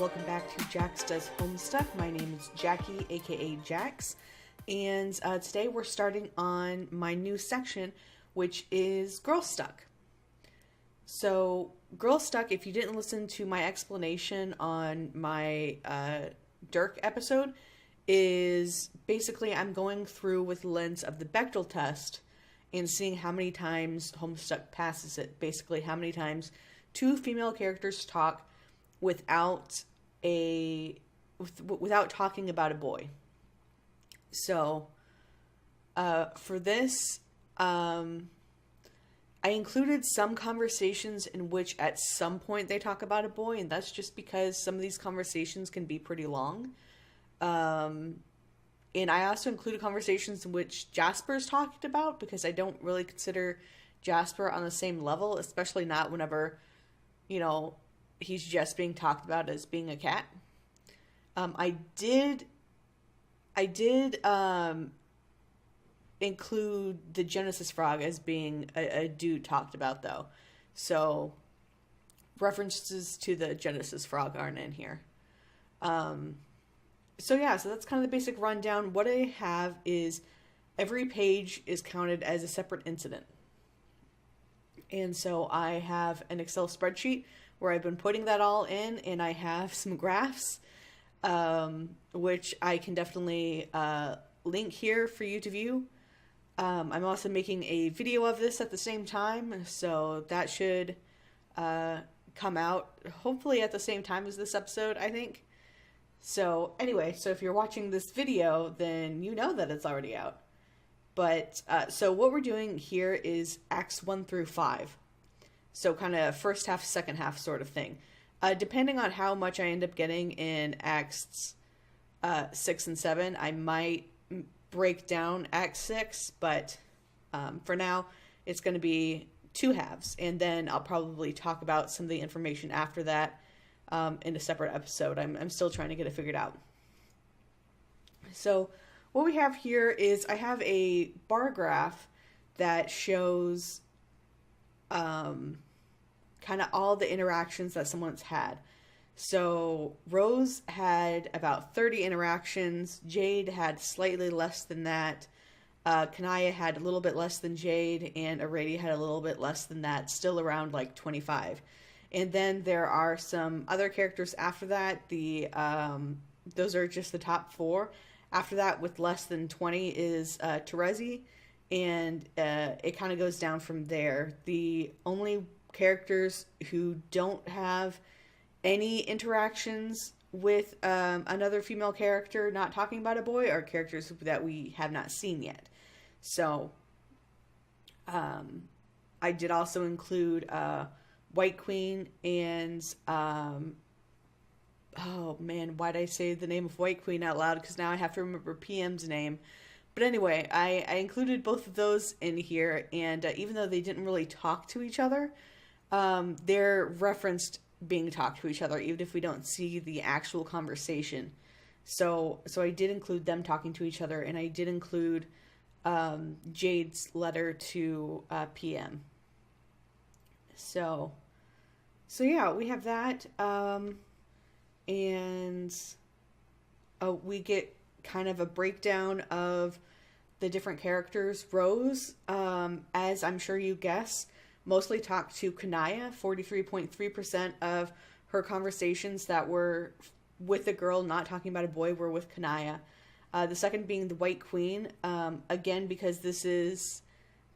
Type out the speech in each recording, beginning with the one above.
welcome back to Jax Does Homestuck. My name is Jackie, aka Jax, and today we're starting on my new section, which is Girlstuck. So, Girlstuck, if you didn't listen to my explanation on my Dirk episode, is basically I'm going through with the lens of the Bechdel test and seeing how many times Homestuck passes it. Basically, how many times two female characters talk without talking about a boy. So, for this, I included some conversations in which at some point they talk about a boy, and that's just because some of these conversations can be pretty long. And I also included conversations in which Jasper's talked about, because I don't really consider Jasper on the same level, especially not whenever, he's just being talked about as being a cat. I did include the Genesis frog as being a dude talked about, though. So references to the Genesis frog aren't in here. So that's kind of the basic rundown. What I have is every page is counted as a separate incident. And so I have an Excel spreadsheet where I've been putting that all in, and I have some graphs, which I can definitely link here for you to view. I'm also making a video of this at the same time, so that should come out hopefully at the same time as this episode, I think. So anyway, so if you're watching this video, then you know that it's already out. But so what we're doing here is Acts 1 through 5. So kind of first half, second half sort of thing. Depending on how much I end up getting in Acts 6 and 7, I might break down Act 6, but for now, it's going to be two halves. And then I'll probably talk about some of the information after that in a separate episode. I'm still trying to get it figured out. So what we have here is I have a bar graph that shows kind of all the interactions that someone's had. So Rose had about 30 interactions. Jade had slightly less than that. Kanaya had a little bit less than Jade, and Aradia had a little bit less than that, still around like 25. And then there are some other characters after that. Those are just the top 4. After that, with less than 20 is Terezi, and it kind of goes down from there. The only characters who don't have any interactions with another female character not talking about a boy are characters that we have not seen yet. So I did also include White Queen and oh man, why'd I say the name of White Queen out loud? Because now I have to remember PM's name. But anyway, I included both of those in here, and even though they didn't really talk to each other, they're referenced being talked to each other, even if we don't see the actual conversation. So I did include them talking to each other, and I did include Jade's letter to PM. So yeah, we have that, and we get kind of a breakdown of the different characters. Rose, as I'm sure you guess, mostly talked to Kanaya. 43.3% of her conversations that were with a girl not talking about a boy were with Kanaya. The second being the White Queen, again, because this is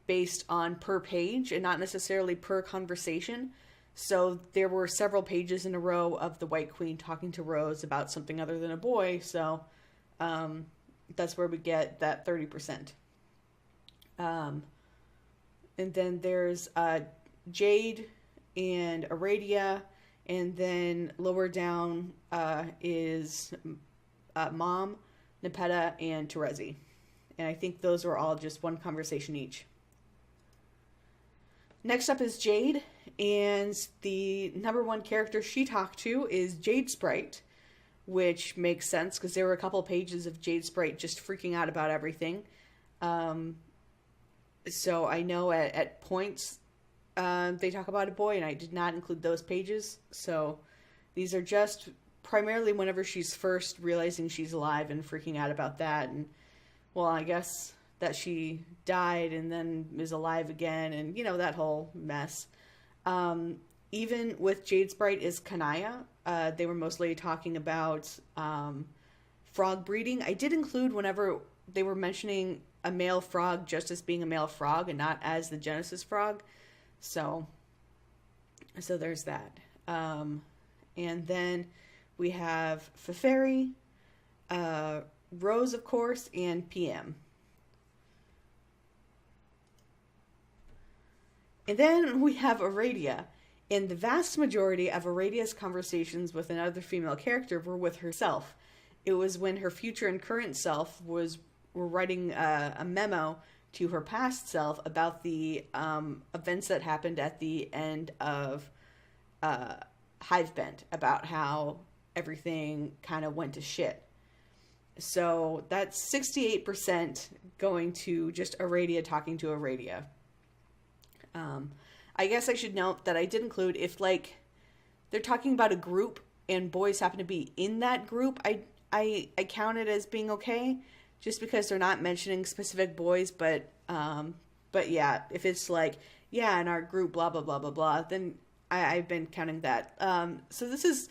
based on per page and not necessarily per conversation. So there were several pages in a row of the White Queen talking to Rose about something other than a boy. So that's where we get that 30%. And then there's Jade and Aradia, and then lower down is Mom, Nepeta, and Terezi. And I think those were all just one conversation each. Next up is Jade, and the number one character she talked to is Jade Sprite, which makes sense because there were a couple pages of Jade Sprite just freaking out about everything. So I know at points they talk about a boy, and I did not include those pages. So these are just primarily whenever she's first realizing she's alive and freaking out about that, and well, I guess that she died and then is alive again, and that whole mess. Even with Jade Sprite is Kanaya. They were mostly talking about frog breeding. I did include whenever they were mentioning a male frog just as being a male frog and not as the Genesis frog. So there's that. And then we have Feferi, Rose, of course, and PM. And then we have Aradia. And the vast majority of Aradia's conversations with another female character were with herself. It was when her future and current self were writing a memo to her past self about the events that happened at the end of Hivebent, about how everything kind of went to shit. So that's 68% going to just Aradia talking to Aradia. I guess I should note that I did include, if like they're talking about a group and boys happen to be in that group, I count it as being okay, just because they're not mentioning specific boys. But yeah, if it's like, yeah, in our group, blah blah blah blah blah, then I've been counting that. So this is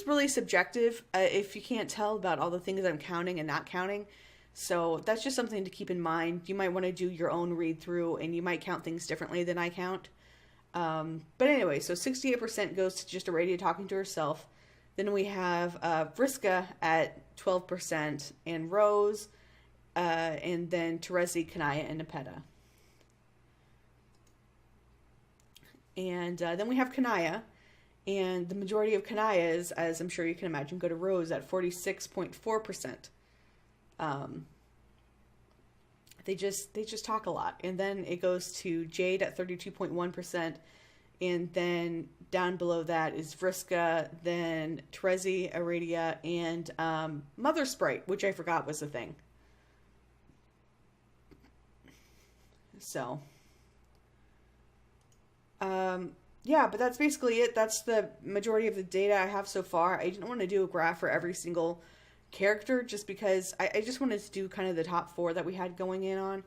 really subjective. If you can't tell about all the things I'm counting and not counting. So that's just something to keep in mind. You might want to do your own read through, and you might count things differently than I count. But anyway, so 68% goes to just Aradia talking to herself. Then we have Vriska at 12%, and Rose, and then Terezi, Kanaya, and Nepeta. And then we have Kanaya, and the majority of Kanayas, as I'm sure you can imagine, go to Rose at 46.4%. They just talk a lot. And then it goes to Jade at 32.1%. And then down below that is Vriska, then Terezi, Aradia, and Mother Sprite, which I forgot was a thing. So, yeah, but that's basically it. That's the majority of the data I have so far. I didn't want to do a graph for every single character just because I just wanted to do kind of the top 4 that we had going in on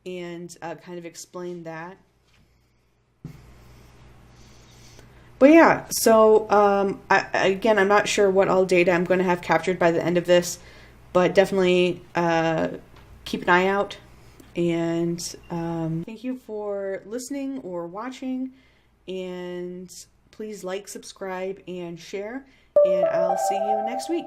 and kind of explain that. But yeah, so I'm not sure what all data I'm going to have captured by the end of this, but definitely keep an eye out. And thank you for listening or watching, and please like, subscribe, and share, and I'll see you next week.